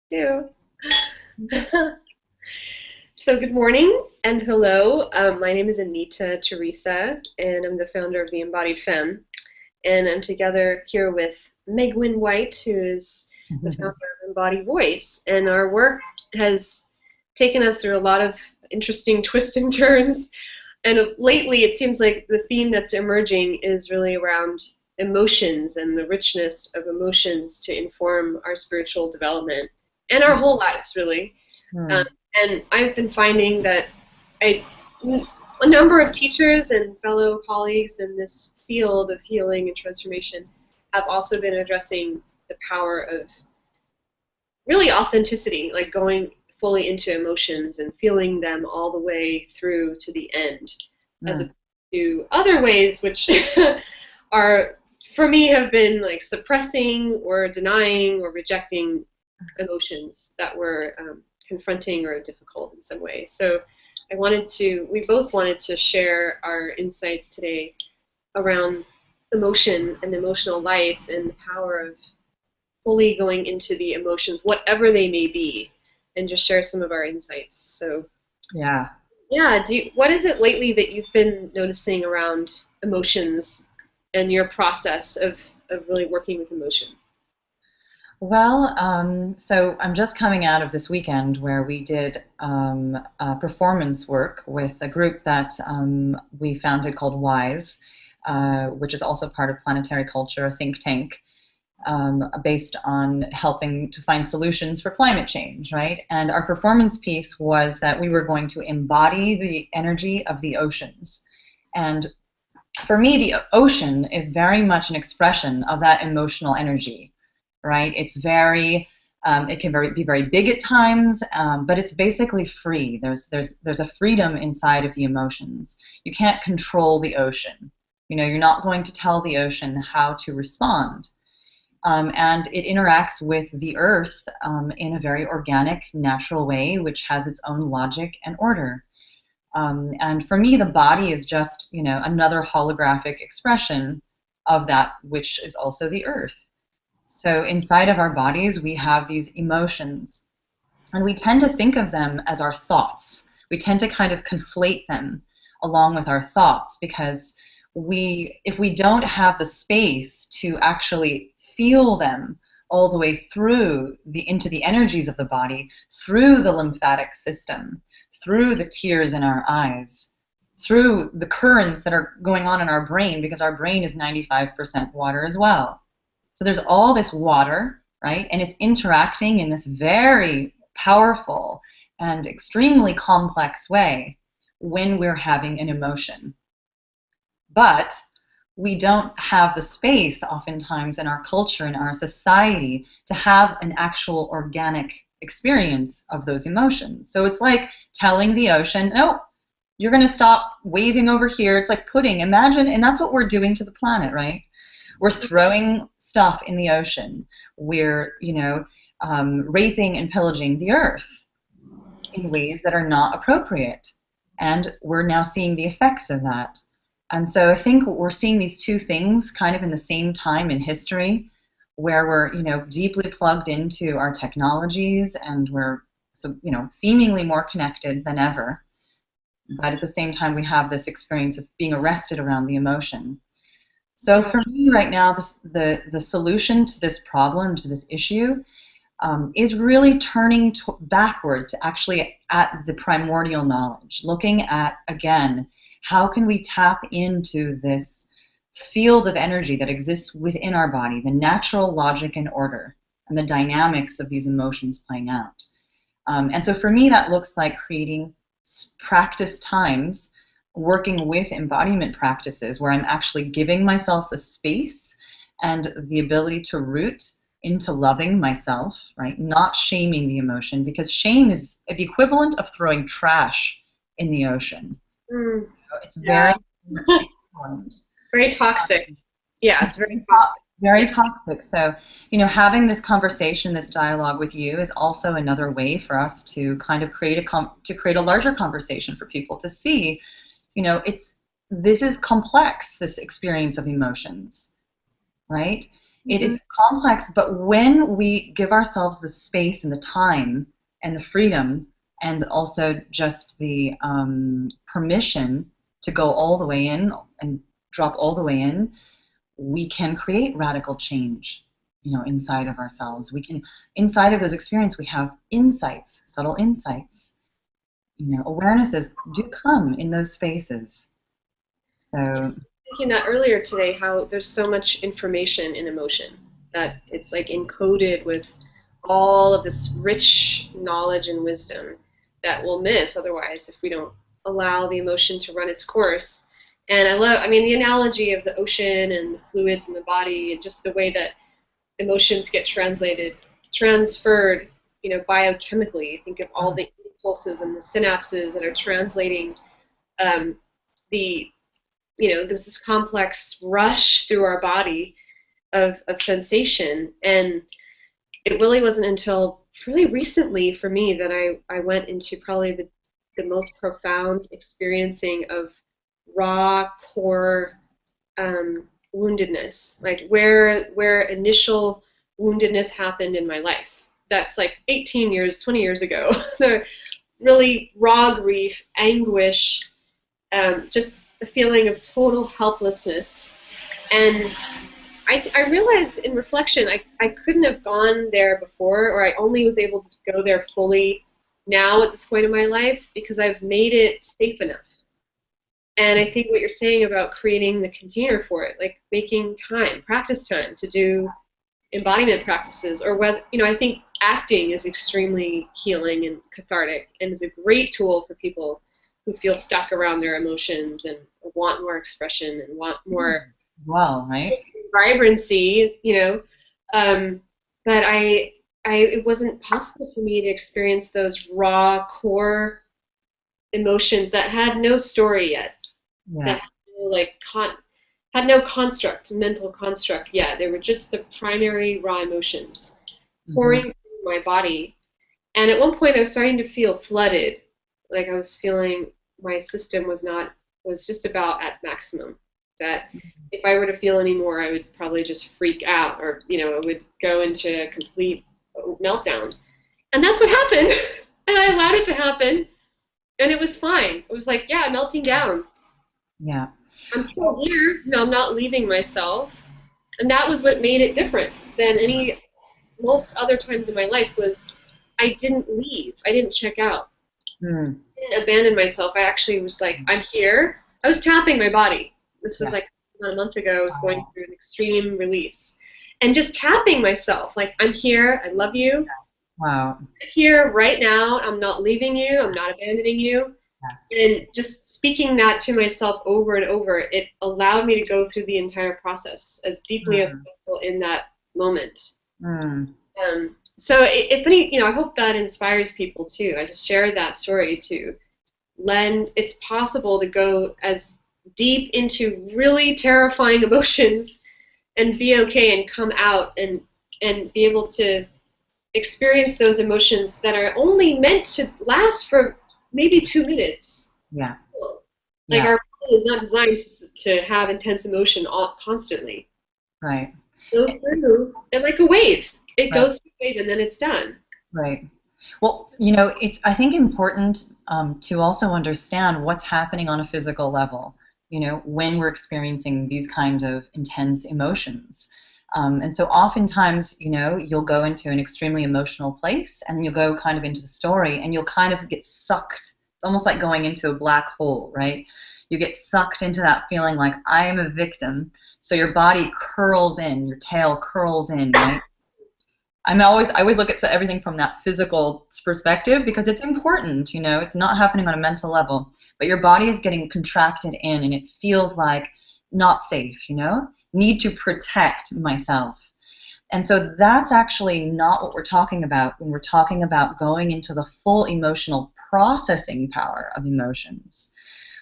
Do. So good morning and hello. My name is Anita Teresa, and I'm the founder of the Embodied Femme. And I'm together here with Megwyn White, who is the founder of Embody Voice. And our work has taken us through a lot of interesting twists and turns. And lately, it seems like the theme that's emerging is really around emotions and the richness of emotions to inform our spiritual development and our whole lives, really. Hmm. Um, and I've been finding that I, a number of teachers and fellow colleagues in this field of healing and transformation have also been addressing the power of really authenticity, like going fully into emotions and feeling them all the way through to the end, as Hmm. opposed to other ways which are, for me, have been like suppressing or denying or rejecting emotions that were confronting or difficult in some way. So we both wanted to share our insights today around emotion and emotional life and the power of fully going into the emotions, whatever they may be, and just share some of our insights. So, Yeah. yeah, what is it lately that you've been noticing around emotions and your process of really working with emotion? So I'm just coming out of this weekend where we did performance work with a group that we founded called WISE, which is also part of Planetary Culture, a think tank, based on helping to find solutions for climate change, right? And our performance piece was that we were going to embody the energy of the oceans. And for me, the ocean is very much an expression of that emotional energy, right? It can be very big at times, but it's basically free. There's a freedom inside of the emotions. You can't control the ocean. You're not going to tell the ocean how to respond. And it interacts with the earth in a very organic, natural way, which has its own logic and order. And for me, the body is just, another holographic expression of that which is also the earth. So inside of our bodies, we have these emotions, and we tend to think of them as our thoughts. We tend to kind of conflate them along with our thoughts because if we don't have the space to actually feel them all the way through into the energies of the body, through the lymphatic system, through the tears in our eyes, through the currents that are going on in our brain, because our brain is 95% water as well. So there's all this water, right? And it's interacting in this very powerful and extremely complex way when we're having an emotion. But we don't have the space oftentimes in our culture, in our society, to have an actual organic experience of those emotions. So it's like telling the ocean, no, you're going to stop waving over here. It's like pudding. Imagine, and that's what we're doing to the planet, right? We're throwing stuff in the ocean. We're, raping and pillaging the earth in ways that are not appropriate. And we're now seeing the effects of that. And so I think we're seeing these two things kind of in the same time in history, where we're, deeply plugged into our technologies and we're, so, seemingly more connected than ever. But at the same time, we have this experience of being arrested around the emotion. So Yeah. for me right now, the solution to this problem, to this issue, is really turning backward to actually at the primordial knowledge, looking at, again, how can we tap into this field of energy that exists within our body, the natural logic and order, and the dynamics of these emotions playing out. And so for me, that looks like creating practice times, working with embodiment practices where I'm actually giving myself the space and the ability to root into loving myself, right? Not shaming the emotion, because shame is the equivalent of throwing trash in the ocean. Mm, It's yeah. very important. Very toxic. Yeah, it's very Very toxic. very Yeah. toxic. So, having this conversation, this dialogue with you is also another way for us to kind of create a larger conversation for people to see, this is complex, this experience of emotions, right? It is complex, but when we give ourselves the space and the time and the freedom and also just the permission to go all the way in and drop all the way in, we can create radical change, inside of ourselves. We can, inside of those experiences, we have insights, subtle insights. Awarenesses do come in those spaces. So thinking that earlier today, how there's so much information in emotion that it's like encoded with all of this rich knowledge and wisdom that we'll miss otherwise if we don't allow the emotion to run its course. And I mean, the analogy of the ocean and the fluids in the body, and just the way that emotions get transferred, biochemically. Think of all the impulses and the synapses that are translating the this complex rush through our body of sensation. And it really wasn't until really recently for me that I went into probably the most profound experiencing of raw core woundedness, like where initial woundedness happened in my life. That's like 18 years, 20 years ago. The really raw grief, anguish, just a feeling of total helplessness. And I realized in reflection I couldn't have gone there before, or I only was able to go there fully now at this point in my life because I've made it safe enough. And I think what you're saying about creating the container for it, like making time, practice time to do embodiment practices, or whether, I think acting is extremely healing and cathartic and is a great tool for people who feel stuck around their emotions and want more expression and want more right? vibrancy, but it wasn't possible for me to experience those raw core emotions that had no story yet, that had no mental construct yet. They were just the primary raw emotions pouring through my body. And at one point I was starting to feel flooded, like I was feeling my system was just about at maximum, that if I were to feel any more, I would probably just freak out, or I would go into a complete meltdown. And that's what happened. And I allowed it to happen, and it was fine. It was like, yeah, melting down. Yeah. I'm still here. I'm not leaving myself. And that was what made it different than most other times in my life. Was I didn't leave. I didn't check out. I didn't abandon myself. I actually was like, I'm here. I was tapping my body. This was like about a month ago. I was going through an extreme release. And just tapping myself, like, I'm here. I love you. Wow. I'm here right now. I'm not leaving you. I'm not abandoning you. Yes. And just speaking that to myself over and over, it allowed me to go through the entire process as deeply as possible in that moment. So if any, I hope that inspires people too. I just shared that story to lend. It's possible to go as deep into really terrifying emotions and be okay and come out and be able to experience those emotions that are only meant to last for maybe 2 minutes. Yeah. Like our body is not designed to have intense emotion constantly. Right. It goes through, and like a wave. It goes through a wave and then it's done. Right. Well, it's, I think, important to also understand what's happening on a physical level, when we're experiencing these kind of intense emotions. And so oftentimes, you'll go into an extremely emotional place and you'll go kind of into the story and you'll kind of get sucked. It's almost like going into a black hole, right? You get sucked into that feeling like, I am a victim. So your body curls in, your tail curls in, right? I always look at everything from that physical perspective because it's important, it's not happening on a mental level, but your body is getting contracted in and it feels like not safe, need to protect myself. And so that's actually not what we're talking about when we're talking about going into the full emotional processing power of emotions.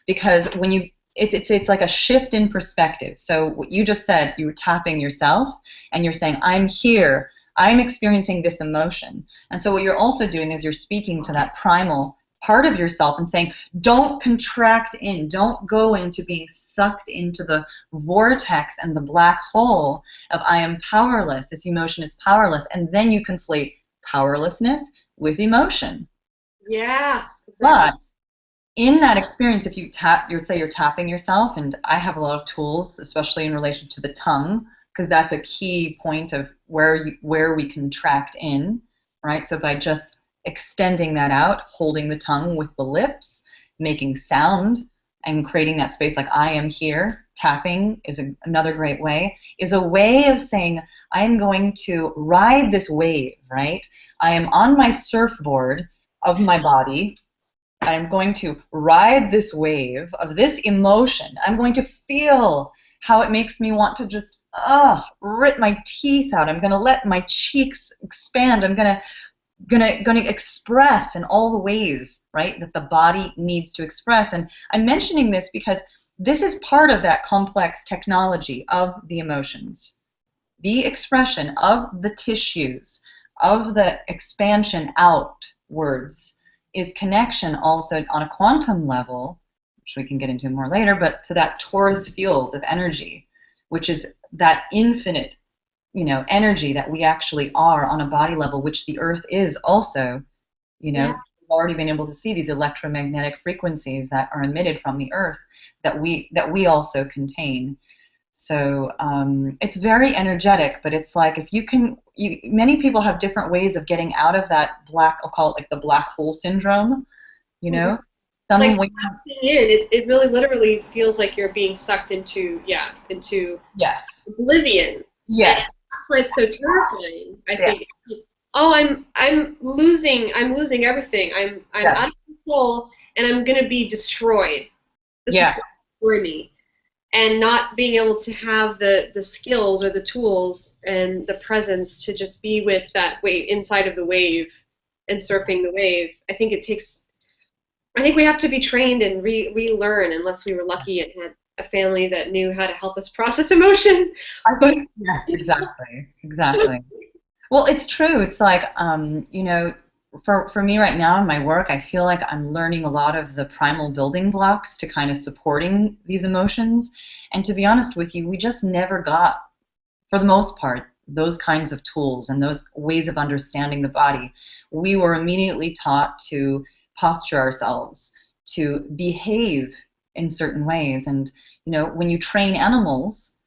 Because when it's like a shift in perspective. So what you just said, you were tapping yourself and you're saying, I'm here. I'm experiencing this emotion. And so what you're also doing is you're speaking to that primal part of yourself and saying, don't contract in, don't go into being sucked into the vortex and the black hole of I am powerless, this emotion is powerless, and then you conflate powerlessness with emotion. Yeah, exactly. But in that experience, if you tap, you'd say you're tapping yourself, and I have a lot of tools, especially in relation to the tongue, because that's a key point of where we contract in, right? So by just extending that out, holding the tongue with the lips, making sound, and creating that space like I am here, tapping is another great way, is a way of saying I'm going to ride this wave, right? I am on my surfboard of my body. I'm going to ride this wave of this emotion. I'm going to feel how it makes me want to just rip my teeth out. I'm going to let my cheeks expand. I'm going to express in all the ways, right, that the body needs to express. And I'm mentioning this because this is part of that complex technology of the emotions. The expression of the tissues, of the expansion outwards, is connection also on a quantum level, which we can get into more later, but to that torus field of energy, which is that infinite, energy that we actually are on a body level, which the earth is also, Yeah. we've already been able to see these electromagnetic frequencies that are emitted from the earth that we also contain. So it's very energetic, but it's like if many people have different ways of getting out of that I'll call it like the black hole syndrome, Mhm. Some Like ways, passing in, it really literally feels like you're being sucked into yes, oblivion. And yes, that's why it's so terrifying, I yes, think. Oh, I'm losing everything. I'm yes, out of control and I'm gonna be destroyed. This is yes, what's for me. And not being able to have the skills or the tools and the presence to just be with that wave inside of the wave and surfing the wave. I think we have to be trained and relearn unless we were lucky and had a family that knew how to help us process emotion. I But think yes, exactly. Well, it's true. It's like, for me right now in my work, I feel like I'm learning a lot of the primal building blocks to kind of supporting these emotions. And to be honest with you, we just never got, for the most part, those kinds of tools and those ways of understanding the body. We were immediately taught to posture ourselves, to behave in certain ways. And, when you train animals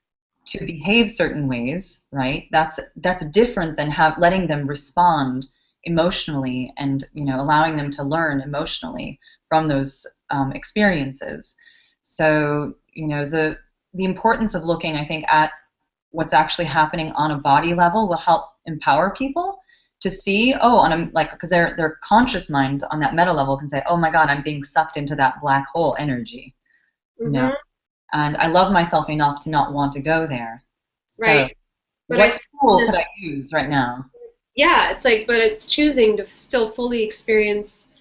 to behave certain ways, right? That's different than letting them respond emotionally and allowing them to learn emotionally from those experiences. So the importance of looking, I think, at what's actually happening on a body level will help empower people to see, because their conscious mind on that meta level can say, oh my God, I'm being sucked into that black hole energy, mm-hmm, and I love myself enough to not want to go there. So, right. But what tool could I use right now? yeah, but it's choosing to still fully experience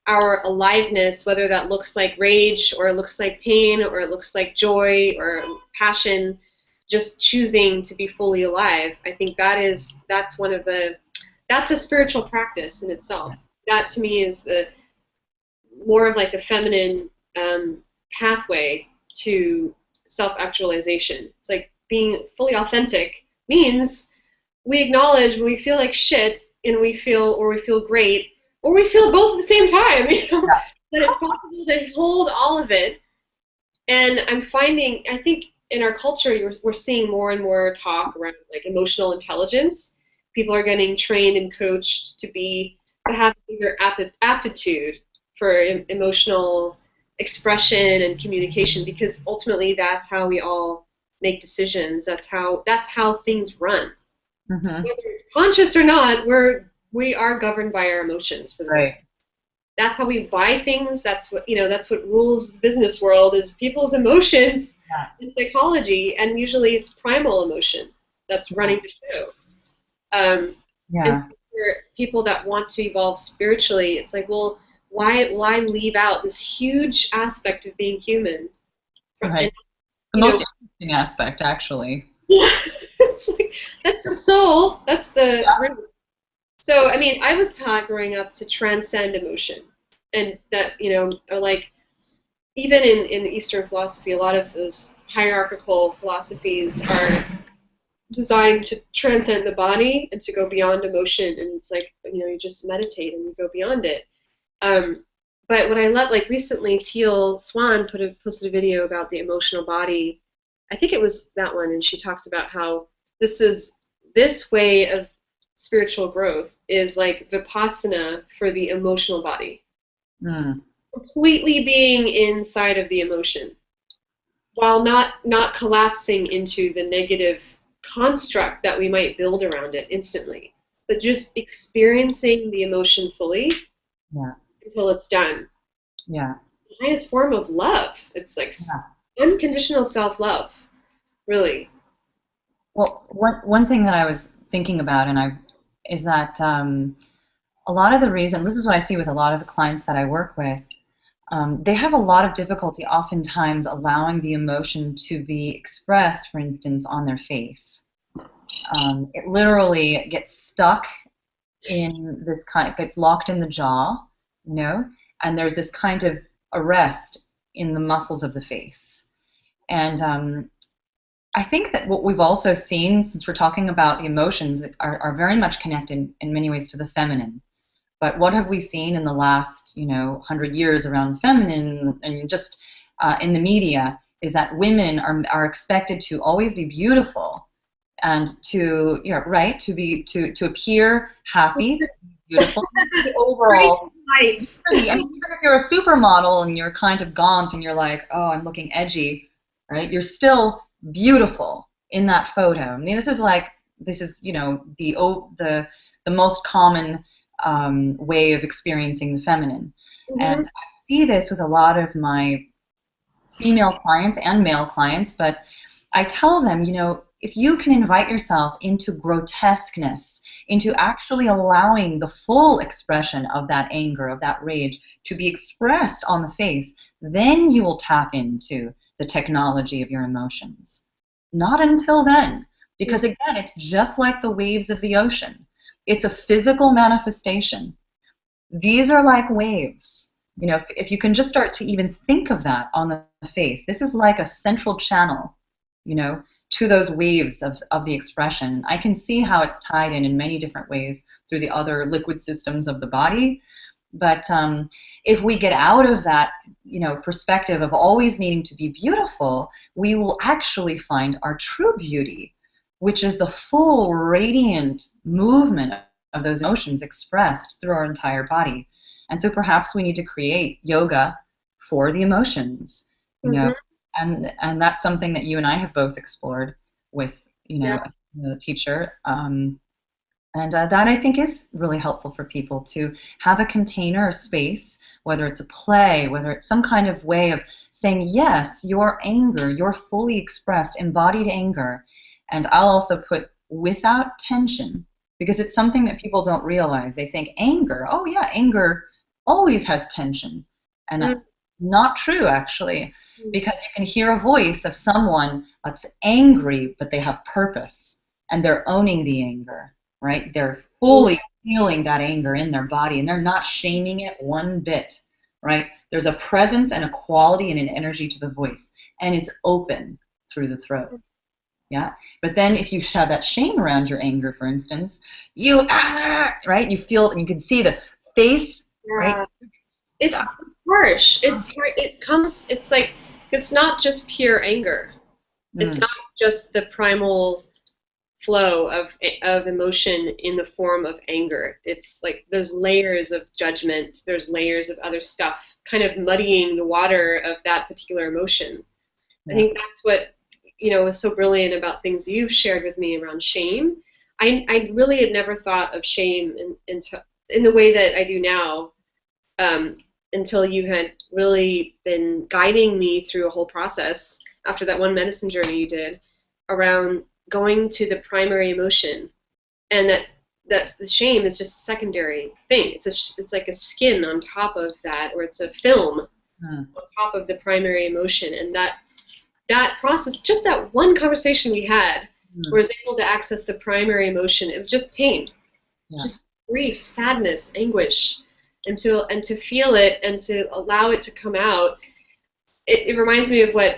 our aliveness, whether that looks like rage or it looks like pain or it looks like joy or passion, just choosing to be fully alive. I think that's a spiritual practice in itself. That to me is the more of like the feminine pathway to self-actualization. It's like being fully authentic means we acknowledge when we feel like shit and we feel great or we feel both at the same time, Yeah. that it's possible to hold all of it. And I think in our culture, we're seeing more and more talk around like emotional intelligence. People are getting trained and coached to have bigger aptitude for emotional expression and communication, because ultimately that's how we all make decisions. That's how things run. Mm-hmm. Whether it's conscious or not, we are governed by our emotions for the most part. Right. That's how we buy things. That's what rules the business world is people's emotions Yeah. in psychology, and usually it's primal emotion that's running the show. And Yeah. so for people that want to evolve spiritually, it's like, well, why leave out this huge aspect of being human? Right. And The you most know, interesting aspect, actually. it's like that's the soul. That's the root. So I mean, I was taught growing up to transcend emotion. and that, are like, even in Eastern philosophy, a lot of those hierarchical philosophies are designed to transcend the body and to go beyond emotion. And it's like, you just meditate and you go beyond it. Um, but what I love, like recently, Teal Swan posted a video about the emotional body. I think it was that one, and she talked about how this way of spiritual growth is like vipassana for the emotional body. Mm. Completely being inside of the emotion, while not collapsing into the negative construct that we might build around it instantly, but just experiencing the emotion fully Yeah. until it's done. Yeah. The highest form of love. It's like Yeah. unconditional self-love, really. Well, one thing that I was thinking about, is that a lot of the reason, this is what I see with a lot of the clients that I work with, they have a lot of difficulty oftentimes allowing the emotion to be expressed, for instance, on their face. It literally gets stuck in this gets locked in the jaw, and there's this kind of arrest in the muscles of the face. And I think that what we've also seen, since we're talking about the emotions that are very much connected in many ways to the feminine, but what have we seen in the last, 100 years around the feminine and just in the media is that women are expected to always be beautiful and to, to appear happy, to be beautiful, the overall. Right. I mean, even if you're a supermodel and you're kind of gaunt and you're like, oh, I'm looking edgy, right? You're still beautiful in that photo. I mean, this is the most common way of experiencing the feminine. Mm-hmm. And I see this with a lot of my female clients and male clients, but I tell them, if you can invite yourself into grotesqueness, into actually allowing the full expression of that anger, of that rage to be expressed on the face, then you will tap into the technology of your emotions. Not until then, because again, it's just like the waves of the ocean. It's a physical manifestation. These are like waves. If you can just start to even think of that on the face, this is like a central channel, to those waves of the expression. I can see how it's tied in many different ways through the other liquid systems of the body. But if we get out of that, perspective of always needing to be beautiful, we will actually find our true beauty, which is the full radiant movement of those emotions expressed through our entire body. And so perhaps we need to create yoga for the emotions, and that's something that you and I have both explored with, a teacher. And that I think is really helpful for people to have a container, a space, whether it's a play, whether it's some kind of way of saying, yes, your anger, your fully expressed, embodied anger. And I'll also put without tension, because it's something that people don't realize. They think anger, oh yeah, anger always has tension. And not true, actually, because you can hear a voice of someone that's angry, but they have purpose, and they're owning the anger. Right? They're fully feeling that anger in their body, and they're not shaming it one bit, right? There's a presence and a quality and an energy to the voice, and it's open through the throat. Yeah? But then if you have that shame around your anger, for instance, right? You feel, and you can see the face, right? It's harsh. It's like, it's not just pure anger. It's not just the primal flow of emotion in the form of anger. It's like there's layers of judgment, there's layers of other stuff kind of muddying the water of that particular emotion. I think that's what was so brilliant about things you've shared with me around shame. I really had never thought of shame in the way that I do now, until you had really been guiding me through a whole process after that one medicine journey you did around going to the primary emotion, and that the shame is just a secondary thing. It's like a skin on top of that, or it's a film on top of the primary emotion. And that process, just that one conversation we had, where I was able to access the primary emotion, it was just pain, just grief, sadness, anguish. and to feel it and to allow it to come out. It reminds me of what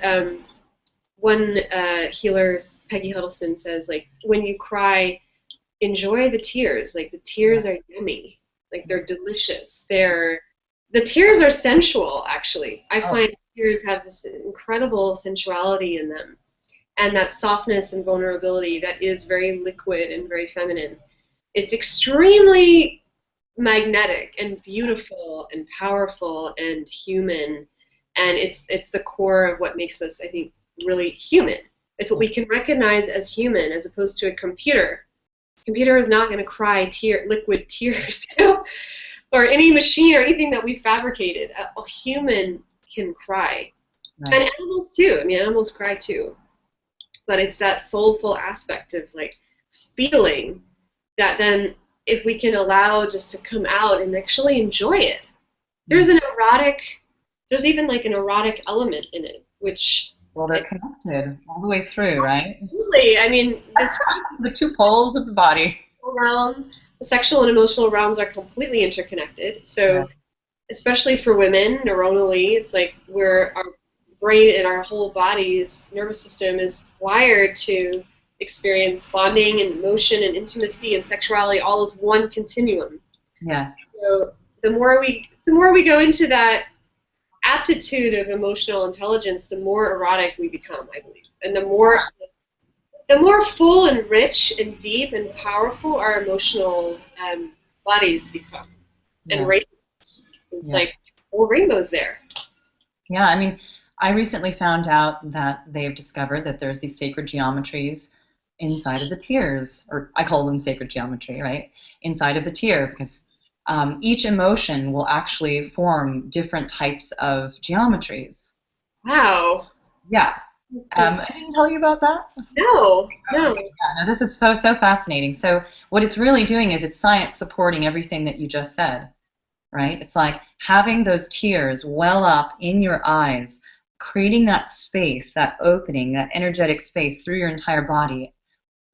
one healer, Peggy Huddleston, says, like, when you cry, enjoy the tears. Like, the tears are yummy. Like, they're delicious. The tears are sensual, actually. I find tears have this incredible sensuality in them, and that softness and vulnerability that is very liquid and very feminine. It's extremely magnetic and beautiful and powerful and human, and it's the core of what makes us, I think, really human. It's what we can recognize as human, as opposed to a computer. Computer is not going to cry liquid tears, or any machine or anything that we fabricated. A human can cry. Right. And animals too. I mean, animals cry too. But it's that soulful aspect of, like, feeling that then, if we can allow just to come out and actually enjoy it. There's even like an erotic element in it, which... Well, they're connected all the way through, right? Absolutely. I mean, the two poles of the body. The sexual and emotional realms are completely interconnected. So, especially for women, neuronally, it's like our brain and our whole body's nervous system is wired to experience bonding and emotion and intimacy and sexuality all as one continuum. Yes. So the more we go into that aptitude of emotional intelligence, the more erotic we become, I believe. And the more full and rich and deep and powerful our emotional bodies become. And rainbows. It's like whole rainbows there. Yeah, I mean, I recently found out that they've discovered that there's these sacred geometries inside of the tears, or I call them sacred geometry, right? Inside of the tear, because each emotion will actually form different types of geometries. Wow. Yeah. I didn't tell you about that? No. Yeah, no, this is so fascinating. So what it's really doing is it's science supporting everything that you just said, right? It's like having those tears well up in your eyes, creating that space, that opening, that energetic space through your entire body,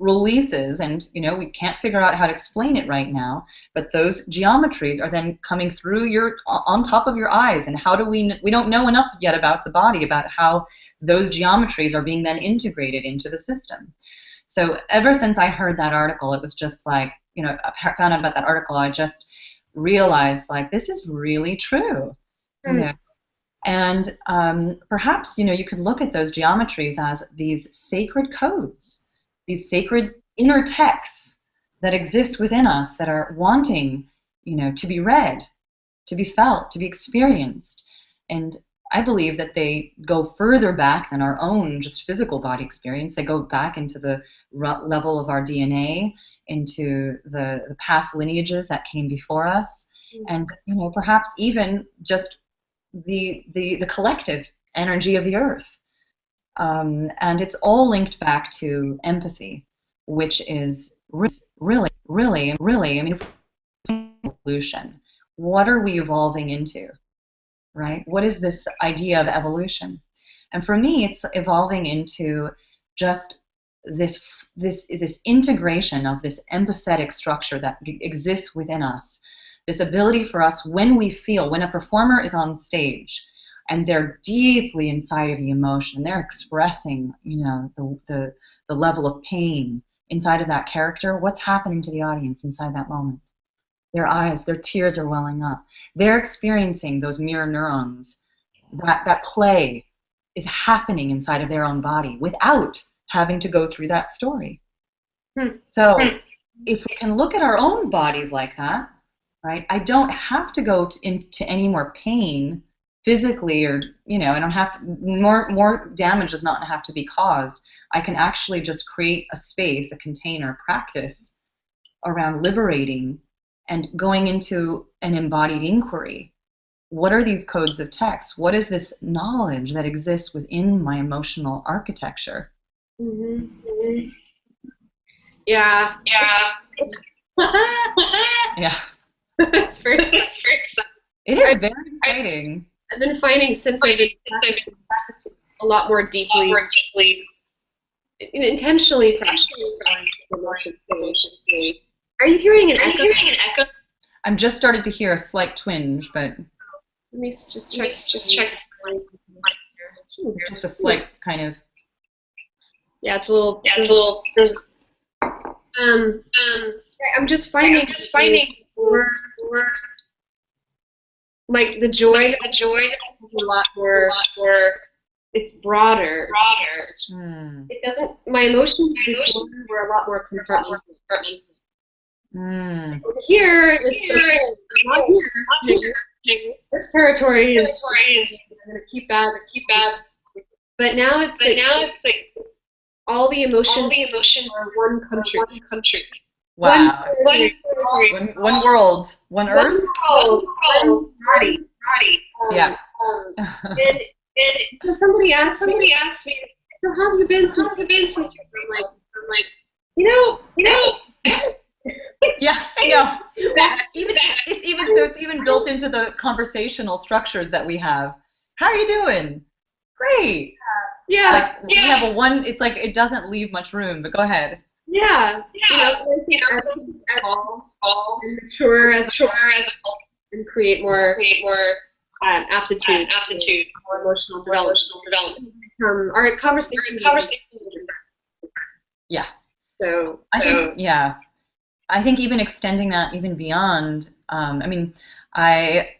releases, and we can't figure out how to explain it right now, but those geometries are then coming through on top of your eyes. And how do we don't know enough yet about the body, about how those geometries are being then integrated into the system. So ever since I heard that article, it was just like, I found out about that article, I just realized, like, this is really true. And perhaps you could look at those geometries as these sacred codes, these sacred inner texts that exist within us that are wanting, to be read, to be felt, to be experienced. And I believe that they go further back than our own just physical body experience. They go back into the level of our DNA, into the past lineages that came before us, and perhaps even just the collective energy of the earth. And it's all linked back to empathy, which is really, I mean, evolution. What are we evolving into, right? What is this idea of evolution? And for me, it's evolving into just this integration of this empathetic structure that exists within us. This ability for us, when a performer is on stage, and they're deeply inside of the emotion, they're expressing, the level of pain inside of that character, what's happening to the audience inside that moment? Their eyes, their tears are welling up. They're experiencing those mirror neurons. That play is happening inside of their own body without having to go through that story. So if we can look at our own bodies like that, right? I don't have to go into any more pain physically, or I don't have to, more damage does not have to be caused. I can actually just create a space, a container, practice around liberating and going into an embodied inquiry. What are these codes of text? What is this knowledge that exists within my emotional architecture? Yeah. Yeah. It's very exciting. It is very exciting. I've been finding since I've been practicing a lot more deeply, intentionally practicing emotion. Are you hearing an echo? I'm just starting to hear a slight twinge, but Let me just check. it's just a slight kind of. Yeah, it's a little. Yeah, it's a little. There's. I'm just finding. More, like the joy. Is a lot more. It's broader. It doesn't. My emotions were a lot more compartmentalized. Here, it's not here. This territory is. I'm gonna keep that. But now it's like all the emotions are one country. Wow. One world. One earth. One body. Yeah. And so somebody asked me, so how have you been since you've been? I'm like, you know. Yeah, I know. It's even built into the conversational structures that we have. How are you doing? Great. Yeah. Like, we have a one. It's like it doesn't leave much room. But go ahead. Yeah. All and mature as and create more aptitude, more emotional development. Our conversation. Yeah. So I think even extending that even beyond. I mean, I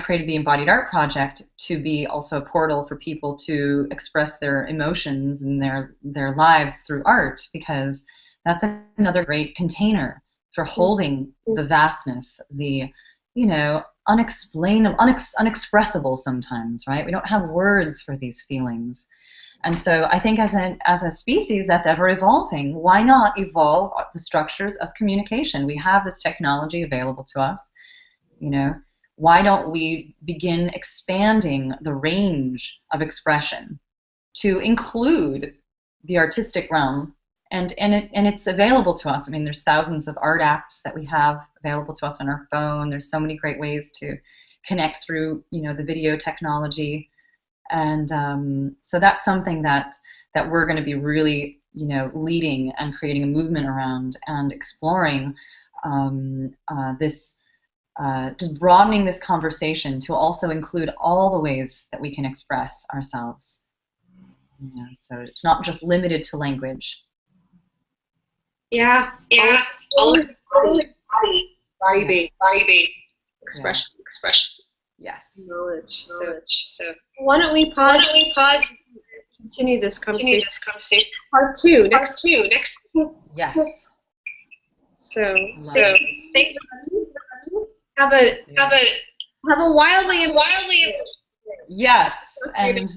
created the Embodied Art Project to be also a portal for people to express their emotions and their lives through art, because that's another great container for holding the vastness, the unexplainable, unexpressible sometimes, right? We don't have words for these feelings. And so I think as a species that's ever evolving, why not evolve the structures of communication? We have this technology available to us. Why don't we begin expanding the range of expression to include the artistic realm? And it's available to us. I mean, there's thousands of art apps that we have available to us on our phone. There's so many great ways to connect through, the video technology. And so that's something that we're going to be really, leading and creating a movement around and exploring this. Just broadening this conversation to also include all the ways that we can express ourselves. So it's not just limited to language. Yeah. All body-based expression. Yes. Knowledge. So why don't we pause? Continue this conversation. Part two. Next. Yes. So thanks. Have a wildly. Yes, and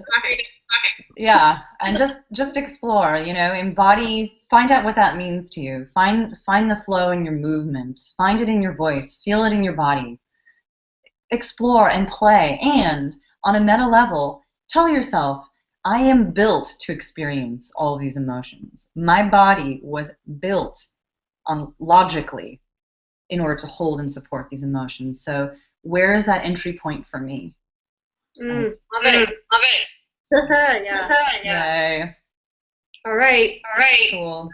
yeah, and just explore. Embody. Find out what that means to you. Find the flow in your movement. Find it in your voice. Feel it in your body. Explore and play, and on a meta level, tell yourself, I am built to experience all of these emotions. My body was built logically in order to hold and support these emotions. So where is that entry point for me? Love it. Yeah. Yay. All right. Cool.